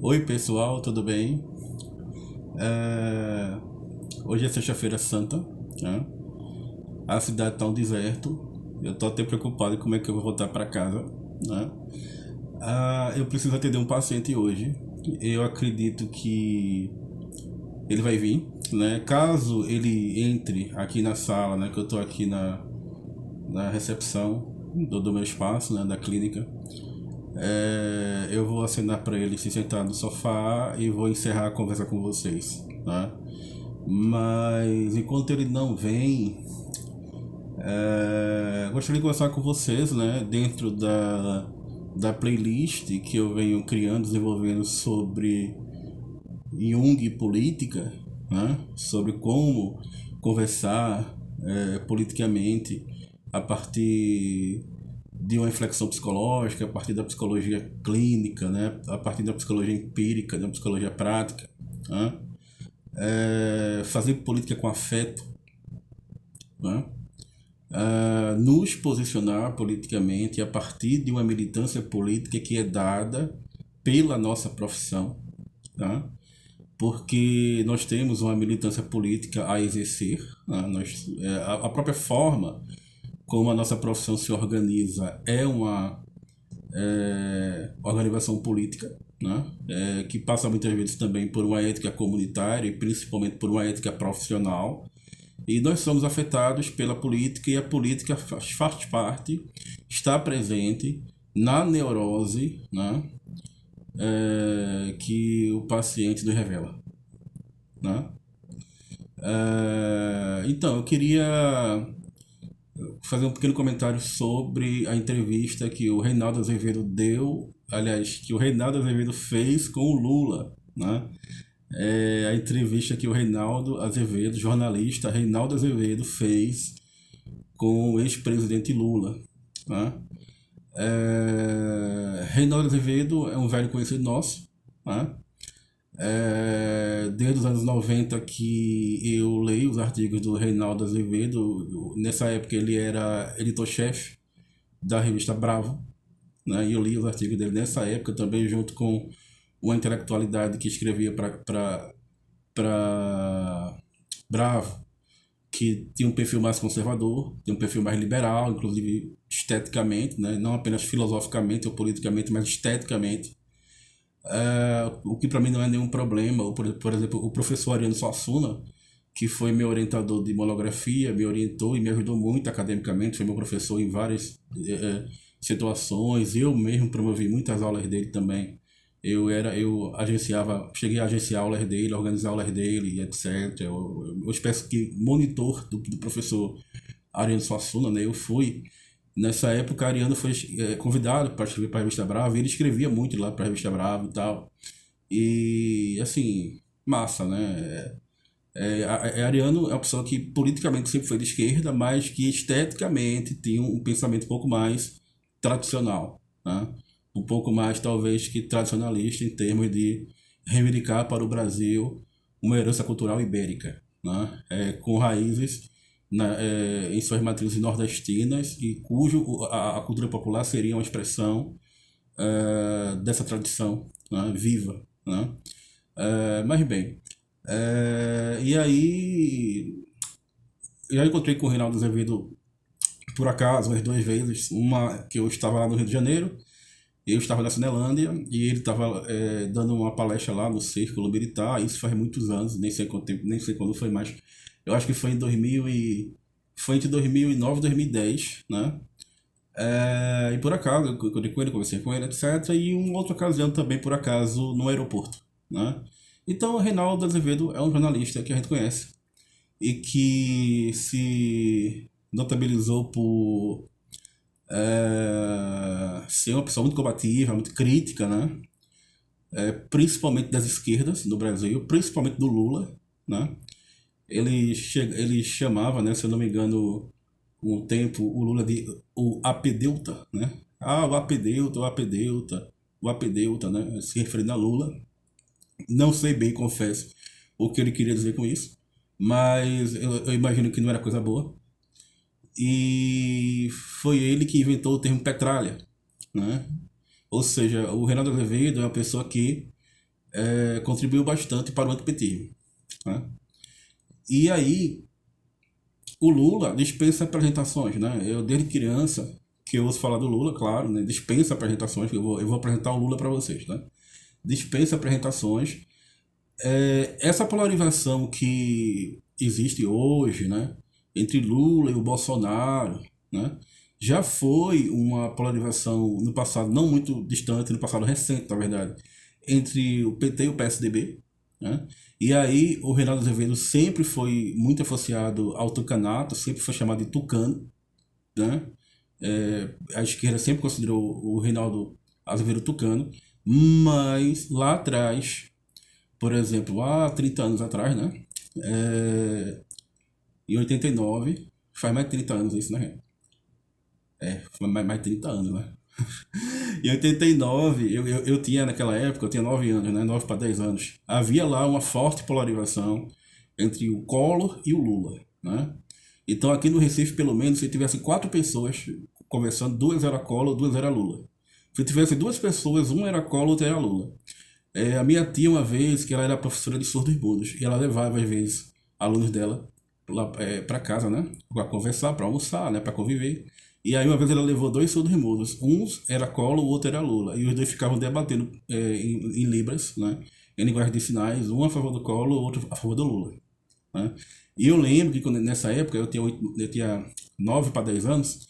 Oi pessoal, tudo bem? É, Hoje é sexta-feira santa, né? A cidade tá um deserto. Eu tô até preocupado em como é que eu vou voltar para casa, né? Eu preciso atender um paciente hoje. Eu acredito que ele vai vir, né? Caso ele entre aqui na sala, né? Que eu tô aqui na recepção do meu espaço, né? Da clínica. Eu vou acenar para ele se sentar no sofá e vou encerrar a conversa com vocês, né? Mas enquanto ele não vem, gostaria de conversar com vocês, né? Dentro da playlist que eu venho criando, desenvolvendo sobre Jung e política, né? Sobre como conversar politicamente a partir de uma reflexão psicológica, a partir da psicologia clínica, né? A partir da psicologia empírica, da psicologia prática, né? Fazer política com afeto, né? Nos posicionar politicamente a partir de uma militância política que é dada pela nossa profissão, tá? Porque nós temos uma militância política a exercer, né? A própria forma como a nossa profissão se organiza é uma organização política, né? Que passa muitas vezes também por uma ética comunitária e principalmente por uma ética profissional. E nós somos afetados pela política e a política faz parte, está presente na neurose, né? Que o paciente nos revela, né? Então, eu queria fazer um pequeno comentário sobre a entrevista que o Reinaldo Azevedo deu, aliás, que o Reinaldo Azevedo fez com o Lula, né? A entrevista que o Reinaldo Azevedo, jornalista Reinaldo Azevedo, fez com o ex-presidente Lula, né? Reinaldo Azevedo é um velho conhecido nosso, né? Desde os anos 90 que eu leio os artigos do Reinaldo Azevedo. Nessa época ele era editor-chefe da revista Bravo, né? E eu li os artigos dele nessa época também, junto com uma intelectualidade que escrevia para Bravo, que tinha um perfil mais conservador, tinha um perfil mais liberal, inclusive esteticamente, né? Não apenas filosoficamente ou politicamente, mas esteticamente. O que para mim não é nenhum problema. Por exemplo, o professor Ariano Suassuna, que foi meu orientador de monografia, me orientou e me ajudou muito academicamente, foi meu professor em várias situações. Eu mesmo promovi muitas aulas dele também. Eu agenciava, cheguei a agenciar aulas dele, organizar aulas dele, etc. Eu espécie que monitor do professor Ariano Suassuna, né? Eu fui. Nessa época, Ariano foi convidado para escrever para a Revista Brava, e ele escrevia muito lá para a Revista Brava e tal. E, assim, massa, né? Ariano é uma pessoa que politicamente sempre foi de esquerda, mas que esteticamente tinha um pensamento um pouco mais tradicional, né? Um pouco mais, talvez, que tradicionalista em termos de reivindicar para o Brasil uma herança cultural ibérica, né? Com raízes em suas matrizes nordestinas e cujo a cultura popular seria uma expressão dessa tradição, né? Viva, né? Mas bem, e aí eu já encontrei com o Reinaldo Azevedo por acaso umas duas vezes. Uma que eu estava lá no Rio de Janeiro, eu estava na Cinelândia e ele estava dando uma palestra lá no Círculo Militar. Isso faz muitos anos, nem sei quanto tempo, nem sei quando foi, mas eu acho que foi em 2000 foi entre 2009 e 2010, né? E por acaso eu encontrei com ele, conversei com ele, etc. E uma outra ocasião também por acaso no aeroporto, né? Então o Reinaldo Azevedo é um jornalista que a gente conhece e que se notabilizou por ser uma pessoa muito combativa, muito crítica, né? Principalmente das esquerdas no Brasil, principalmente do Lula, né? Ele chamava, né, se eu não me engano, um tempo o Lula de o apedeuta, né? O apedeuta, o apedeuta, o apedeuta, né? Se referindo a Lula. Não sei bem, confesso, o que ele queria dizer com isso, mas eu imagino que não era coisa boa. E foi ele que inventou o termo petralha, né? Ou seja, o Reinaldo Azevedo é uma pessoa que contribuiu bastante para o antipetismo, né? E aí, o Lula dispensa apresentações, né? Eu, desde criança, que eu ouço falar do Lula, claro, né? Dispensa apresentações, eu vou apresentar o Lula para vocês, né? Dispensa apresentações. Essa polarização que existe hoje, né? Entre Lula e o Bolsonaro, né? Já foi uma polarização no passado não muito distante, no passado recente, na verdade, entre o PT e o PSDB, né? E aí o Reinaldo Azevedo sempre foi muito associado ao tucanato, sempre foi chamado de tucano, né? A esquerda sempre considerou o Reinaldo Azevedo tucano, mas lá atrás, por exemplo, há 30 anos atrás, né? Em 89, faz mais de 30 anos isso, né? Foi mais de 30 anos, né? Em 89, eu tinha naquela época, eu tinha 9 anos, né? 9 para 10 anos. Havia lá uma forte polarização entre o Collor e o Lula, né? Então aqui no Recife, pelo menos, se tivesse 4 pessoas conversando, 2 era Collor, 2 era Lula. Se tivesse 2 pessoas, uma era Collor, outra era Lula. A minha tia, uma vez, que ela era professora de surdos mudos, e ela levava, às vezes, alunos dela lá para casa, né? Para conversar, para almoçar, né? Para conviver. E aí, uma vez, ela levou 2 surdos mudos. Um era Collor, o outro era Lula. E os dois ficavam debatendo em Libras, né? Em linguagem de sinais, um a favor do Collor, o outro a favor do Lula, né? E eu lembro que nessa época, eu tinha 9 para 10 anos,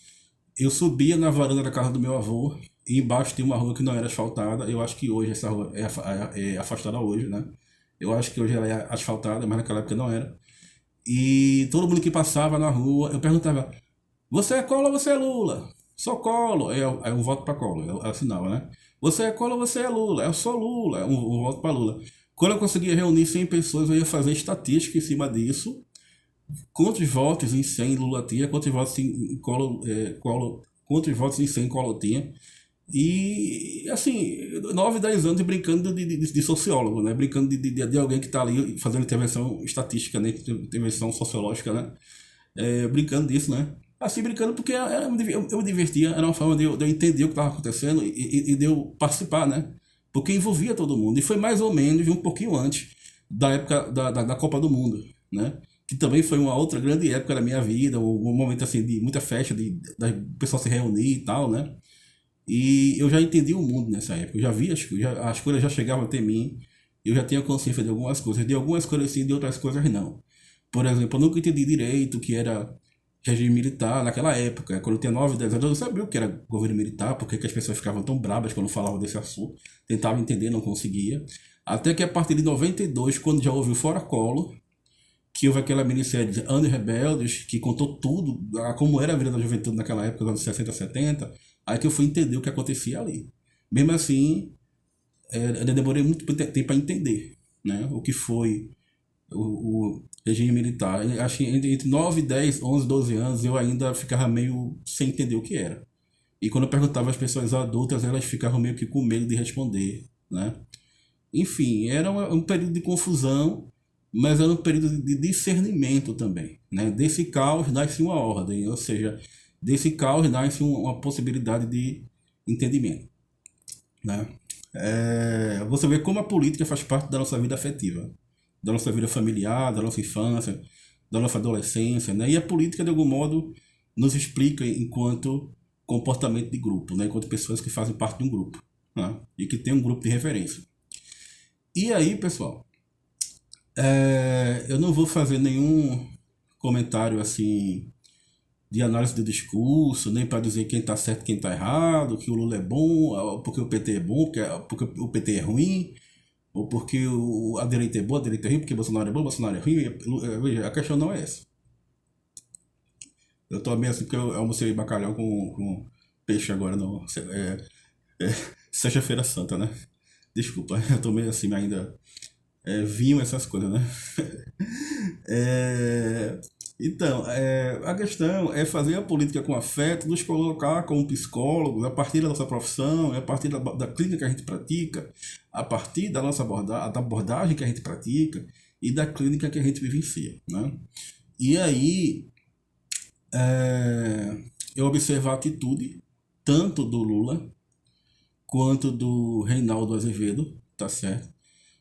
eu subia na varanda da casa do meu avô e embaixo tinha uma rua que não era asfaltada. Eu acho que hoje essa rua é afastada hoje, né? Eu acho que hoje ela é asfaltada, mas naquela época não era. E todo mundo que passava na rua, eu perguntava: você é Collor ou você é Lula? Sou Collor. Aí um voto para Collor, eu assinava, né? Você é Collor ou você é Lula? Eu sou Lula, um voto para Lula. Quando eu conseguia reunir 100 pessoas, eu ia fazer estatística em cima disso. Quantos votos em 100 Lula tinha, quantos votos em quantos votos em 100 Collor tinha. E, assim, 9 10 anos brincando de sociólogo, né? Brincando de alguém que está ali fazendo intervenção estatística, né? Intervenção sociológica, né? Brincando disso, né? Assim, brincando porque eu me divertia, era uma forma de eu entender o que estava acontecendo e de eu participar, né? Porque envolvia todo mundo. E foi mais ou menos um pouquinho antes da época da Copa do Mundo, né? Que também foi uma outra grande época da minha vida, um momento assim de muita festa, da pessoal se reunir e tal, né? E eu já entendi o mundo nessa época, eu já vi as coisas já chegavam até mim, eu já tinha consciência de algumas coisas sim, de outras coisas não. Por exemplo, eu nunca entendi direito o que era regime militar naquela época. Quando eu tinha 9 10 anos, eu não sabia o que era governo militar, porque que as pessoas ficavam tão bravas quando falavam desse assunto. Tentava entender, não conseguia. Até que a partir de 92, quando já houve o Fora Collor, que houve aquela minissérie de Anos Rebeldes, que contou tudo, como era a vida da juventude naquela época, nos anos 60, 70, aí que eu fui entender o que acontecia ali. Mesmo assim, eu demorei muito tempo para entender, né, o que foi o regime militar. Eu acho que entre 9 10 11 12 anos eu ainda ficava meio sem entender o que era. E quando eu perguntava às pessoas adultas, elas ficavam meio que com medo de responder, né? Enfim, era um período de confusão, mas era um período de discernimento também, né? Desse caos nasce uma ordem, ou seja, desse caos nasce uma possibilidade de entendimento, né? Você vê como a política faz parte da nossa vida afetiva, da nossa vida familiar, da nossa infância, da nossa adolescência, né? E a política, de algum modo, nos explica enquanto comportamento de grupo, né? Enquanto pessoas que fazem parte de um grupo, né? E que tem um grupo de referência. E aí, pessoal, eu não vou fazer nenhum comentário assim de análise do discurso, nem para dizer quem está certo e quem está errado, que o Lula é bom, porque o PT é bom, porque o PT é ruim, ou porque a direita é boa, a direita é ruim, porque Bolsonaro é bom, Bolsonaro é ruim. Veja, a questão não é essa. Eu tô meio assim porque eu almocei bacalhau com peixe agora, não. Sexta-feira Santa, né? Desculpa, eu tô meio assim ainda. Vinho, essas coisas, né? É, então, a questão é fazer a política com afeto, nos colocar como psicólogos, a partir da nossa profissão, a partir da clínica que a gente pratica, a partir da nossa da abordagem que a gente pratica e da clínica que a gente vivencia, né? E aí, eu observo a atitude tanto do Lula quanto do Reinaldo Azevedo, tá certo?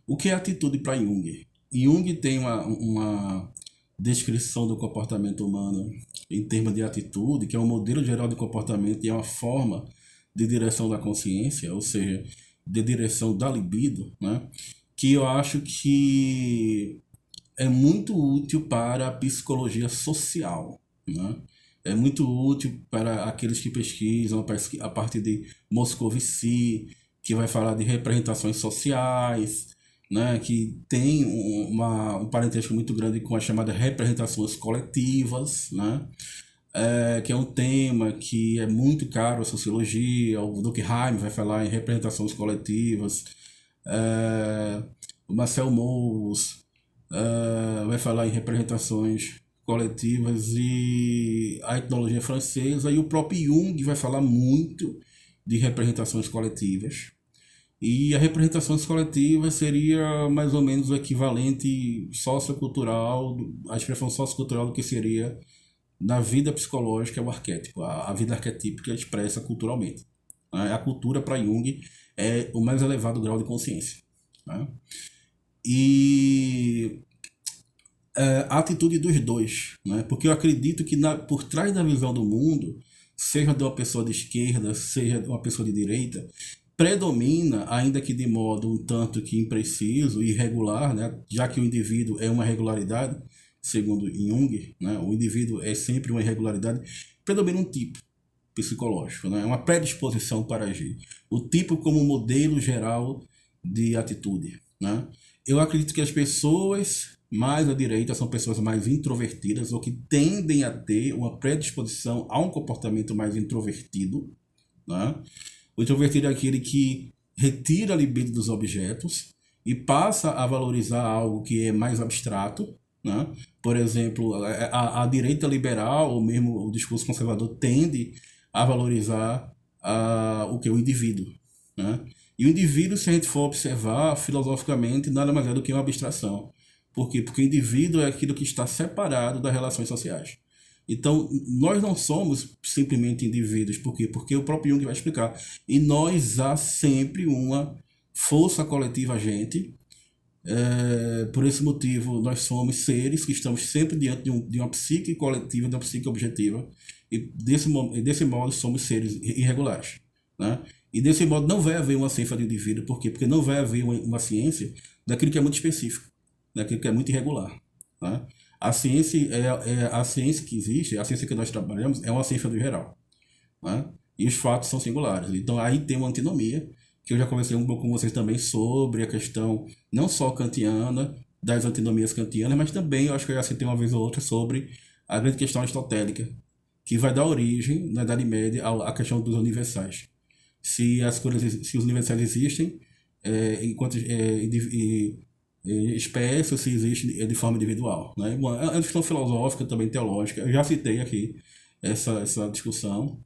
O que é atitude para Jung? Jung tem uma descrição do comportamento humano em termos de atitude, que é um modelo geral de comportamento e é uma forma de direção da consciência, ou seja, de direção da libido, né? Que eu acho que é muito útil para a psicologia social, né? É muito útil para aqueles que pesquisam a partir de Moscovici, que vai falar de representações sociais, né? Que tem um parentesco muito grande com as chamadas representações coletivas, né? Que é um tema que é muito caro à sociologia. O Durkheim vai falar em representações coletivas, o Marcel Mauss vai falar em representações coletivas, e a etnologia francesa, e o próprio Jung vai falar muito de representações coletivas. E as representações coletivas seria mais ou menos o equivalente sociocultural, a expressão sociocultural do que seria na vida psicológica o arquétipo, a vida arquetípica expressa culturalmente. A cultura para Jung é o mais elevado grau de consciência, né? E a atitude dos dois, né? Porque eu acredito que por trás da visão do mundo, seja de uma pessoa de esquerda, seja de uma pessoa de direita, predomina, ainda que de modo um tanto que impreciso e irregular, né? Já que o indivíduo é uma regularidade, segundo Jung, né? O indivíduo é sempre uma irregularidade, predomina um tipo psicológico, né? Uma predisposição para agir. O tipo como modelo geral de atitude, né? Eu acredito que as pessoas mais à direita são pessoas mais introvertidas ou que tendem a ter uma predisposição a um comportamento mais introvertido, né? O introvertido é aquele que retira a libido dos objetos e passa a valorizar algo que é mais abstrato, né? Por exemplo, a direita liberal ou mesmo o discurso conservador tende a valorizar o que? O indivíduo, né? E o indivíduo, se a gente for observar filosoficamente, nada mais é do que uma abstração. Por quê? Porque o indivíduo é aquilo que está separado das relações sociais. Então, nós não somos simplesmente indivíduos. Por quê? Porque o próprio Jung vai explicar. E nós há sempre uma força coletiva agente. Por esse motivo, nós somos seres que estamos sempre diante de uma psique coletiva, de uma psique objetiva. E desse modo, somos seres irregulares, né? E desse modo, não vai haver uma ciência de indivíduo. Por quê? Porque não vai haver uma ciência daquilo que é muito específico, daquilo que é muito irregular, né? A ciência a ciência que existe, a ciência que nós trabalhamos é uma ciência do geral, né? E os fatos são singulares. Então aí tem uma antinomia, que eu já conversei um pouco com vocês também sobre a questão não só kantiana, das antinomias kantianas, mas também eu acho que eu já citei uma vez ou outra sobre a grande questão aristotélica, que vai dar origem, na Idade Média, à questão dos universais. Se os universais existem, enquanto espécie, se existe de forma individual, né? Bom, é uma questão filosófica, também teológica. Eu já citei aqui essa discussão.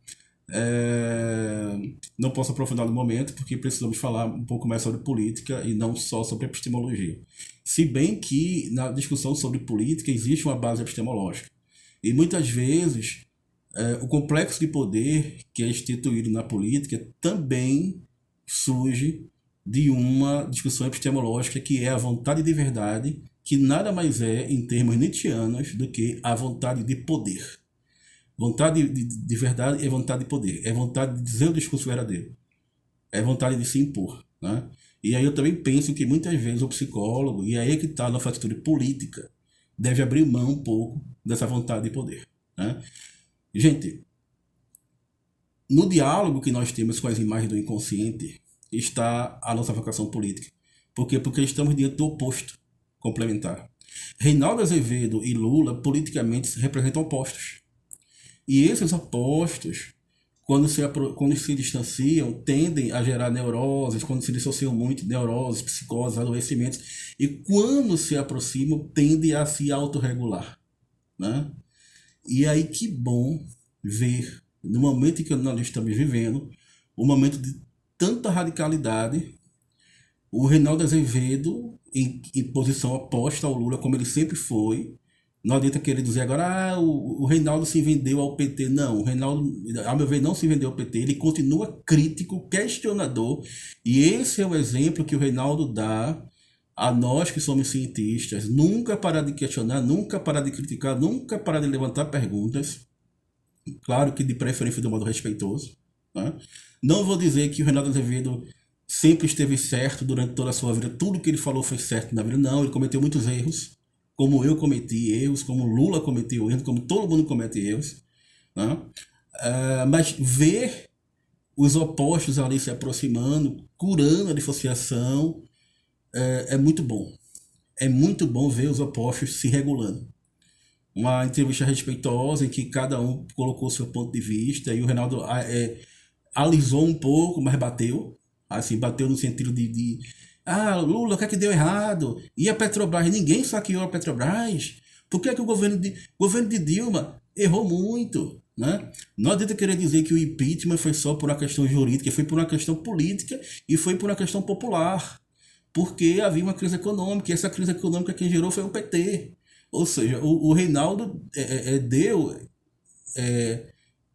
Não posso aprofundar no momento, porque precisamos falar um pouco mais sobre política e não só sobre epistemologia. Se bem que na discussão sobre política existe uma base epistemológica. E muitas vezes o complexo de poder que é instituído na política também surge de uma discussão epistemológica, que é a vontade de verdade, que nada mais é, em termos nietzschianos, do que a vontade de poder. Vontade de verdade é vontade de poder, é vontade de dizer o discurso verdadeiro, é vontade de se impor, né? E aí eu também penso que muitas vezes o psicólogo, e aí é que está na atitude política, deve abrir mão um pouco dessa vontade de poder, né? Gente, no diálogo que nós temos com as imagens do inconsciente está a nossa vocação política. Por quê? Porque estamos diante do oposto complementar. Reinaldo Azevedo e Lula politicamente representam opostos. E esses opostos, quando se distanciam, tendem a gerar neuroses, quando se dissociam muito, neuroses, psicoses, adoecimentos. E quando se aproximam, tendem a se autorregular, né? E aí que bom ver, no momento em que nós estamos vivendo, um momento de tanta radicalidade, o Reinaldo Azevedo em posição oposta ao Lula, como ele sempre foi. Não adianta querer dizer agora, o Reinaldo se vendeu ao PT. Não, o Reinaldo, a meu ver, não se vendeu ao PT. Ele continua crítico, questionador. E esse é o exemplo que o Reinaldo dá a nós que somos cientistas, nunca parar de questionar, nunca parar de criticar, nunca parar de levantar perguntas, claro que de preferência de um modo respeitoso, né? Não vou dizer que o Reinaldo Azevedo sempre esteve certo durante toda a sua vida, tudo que ele falou foi certo na vida, não, ele cometeu muitos erros, como eu cometi erros, como Lula cometeu erros, como todo mundo comete erros, né? Mas ver os opostos ali se aproximando, curando a dissociação, é muito bom. É muito bom ver os opostos se regulando. Uma entrevista respeitosa em que cada um colocou seu ponto de vista e o Reinaldo alisou um pouco, mas bateu. Assim, bateu no sentido de Lula, o que é que deu errado? E a Petrobras? Ninguém saqueou a Petrobras. Por que é que o governo de Dilma errou muito? Né? Não adianta querer dizer que o impeachment foi só por uma questão jurídica, foi por uma questão política e foi por uma questão popular. Porque havia uma crise econômica, e essa crise econômica quem gerou foi o PT. Ou seja, o Reinaldo deu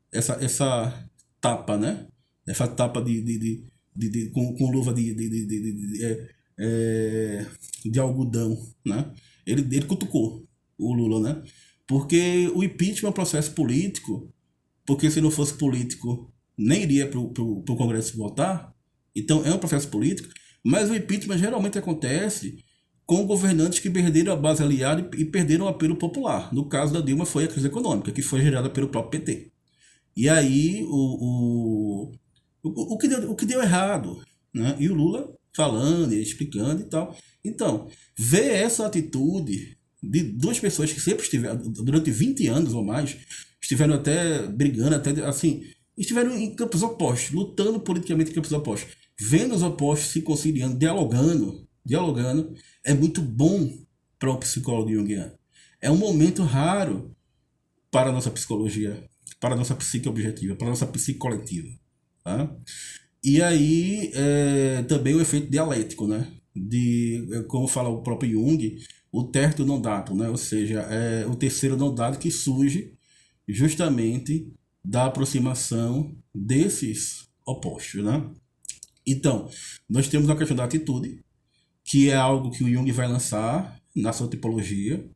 essa tapa, né? Essa tapa com luva de algodão, né? Ele cutucou o Lula, né? Porque o impeachment é um processo político, porque se não fosse político, nem iria para o Congresso votar. Então é um processo político, mas o impeachment geralmente acontece com governantes que perderam a base aliada e perderam o apelo popular. No caso da Dilma foi a crise econômica, que foi gerada pelo próprio PT. E aí o que deu errado, né? E o Lula falando e explicando e tal. Então, ver essa atitude de duas pessoas que sempre estiveram, durante 20 anos ou mais, estiveram até brigando, até assim, estiveram em campos opostos, lutando politicamente em campos opostos, vendo os opostos se conciliando, dialogando, é muito bom para o psicólogo junguiano. É um momento raro para a nossa psicologia, para a nossa psique objetiva, para a nossa psique coletiva. Tá? E aí também o efeito dialético, né? Como fala o próprio Jung, o terceiro não dado, né? Ou seja, o terceiro não dado que surge justamente da aproximação desses opostos, né? Então, nós temos a questão da atitude, que é algo que o Jung vai lançar na sua tipologia,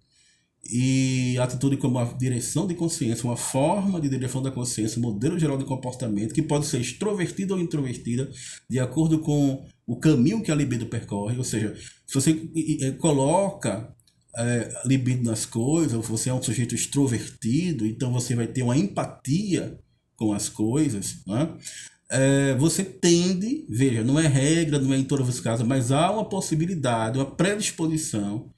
e a atitude como uma direção de consciência, uma forma de direção da consciência, um modelo geral de comportamento que pode ser extrovertida ou introvertida de acordo com o caminho que a libido percorre. Ou seja, se você coloca libido nas coisas, você é um sujeito extrovertido, então você vai ter uma empatia com as coisas, né? Você tende, veja, não é regra, não é em todos os casos, mas há uma possibilidade, uma predisposição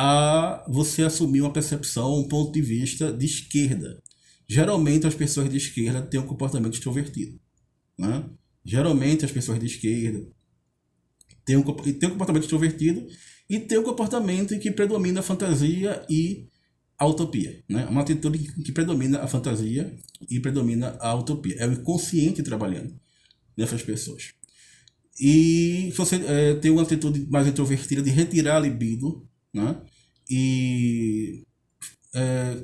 a você assumir uma percepção, um ponto de vista de esquerda. Geralmente as pessoas de esquerda têm um comportamento extrovertido, né? Geralmente as pessoas de esquerda têm um comportamento extrovertido e têm um comportamento em que predomina a fantasia e a utopia, né? Uma atitude que predomina a fantasia e predomina a utopia. É o inconsciente trabalhando nessas pessoas. E se você tem uma atitude mais introvertida de retirar a libido, né? E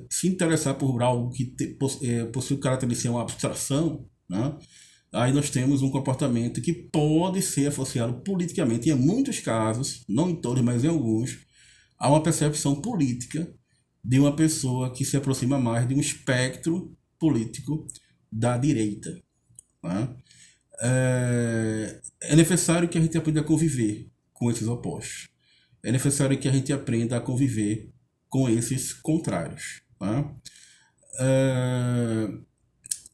se interessar por algo que possui o caráter de ser uma abstração, né? Aí nós temos um comportamento que pode ser associado politicamente, e em muitos casos, não em todos, mas em alguns, a uma percepção política de uma pessoa que se aproxima mais de um espectro político da direita, né? É necessário que a gente aprenda a conviver com esses opostos. É necessário que a gente aprenda a conviver com esses contrários. Tá?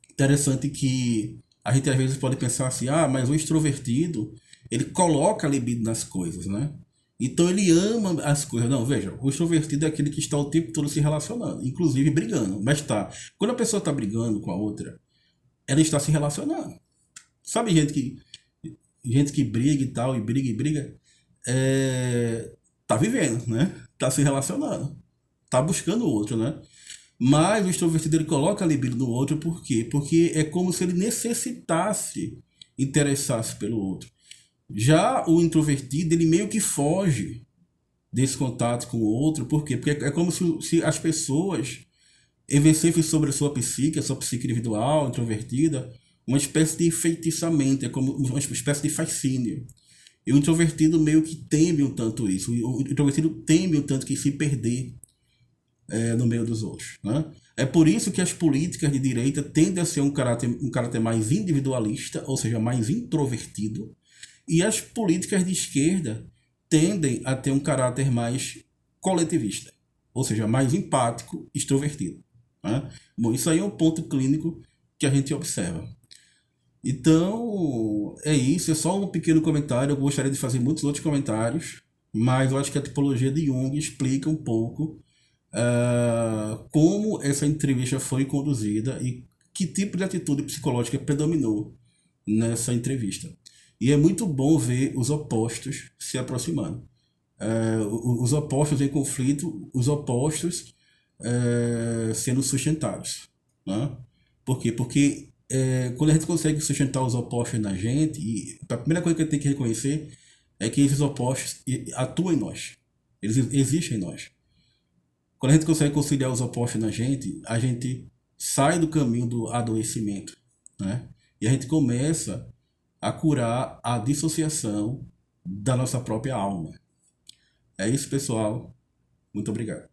Interessante que a gente às vezes pode pensar assim, mas o extrovertido, ele coloca a libido nas coisas, né? Então ele ama as coisas. Não, veja, o extrovertido é aquele que está o tempo todo se relacionando, inclusive brigando. Mas quando a pessoa está brigando com a outra, ela está se relacionando. Sabe gente que briga e tal, e briga, tá vivendo, né? Tá se relacionando, tá buscando o outro, né? Mas o extrovertido, ele coloca a libido no outro, por quê? Porque é como se ele necessitasse interessar-se pelo outro. Já o introvertido, ele meio que foge desse contato com o outro, por quê? Porque é como se as pessoas exercessem sobre a sua psique individual, introvertida, uma espécie de enfeitiçamento, é como uma espécie de fascínio. E o introvertido meio que teme um tanto isso. O introvertido teme um tanto que se perder no meio dos outros, né? É por isso que as políticas de direita tendem a ser um caráter mais individualista, ou seja, mais introvertido, e as políticas de esquerda tendem a ter um caráter mais coletivista, ou seja, mais empático, extrovertido, né? Bom, isso aí é um ponto clínico que a gente observa. Então, é isso, é só um pequeno comentário. Eu gostaria de fazer muitos outros comentários, mas eu acho que a tipologia de Jung explica um pouco como essa entrevista foi conduzida e que tipo de atitude psicológica predominou nessa entrevista. E é muito bom ver os opostos se aproximando. Os opostos em conflito, os opostos sendo sustentados, né? Por quê? Porque quando a gente consegue sustentar os opostos na gente, e a primeira coisa que a gente tem que reconhecer é que esses opostos atuam em nós. Eles existem em nós. Quando a gente consegue conciliar os opostos na gente, a gente sai do caminho do adoecimento, né? E a gente começa a curar a dissociação da nossa própria alma. É isso, pessoal. Muito obrigado.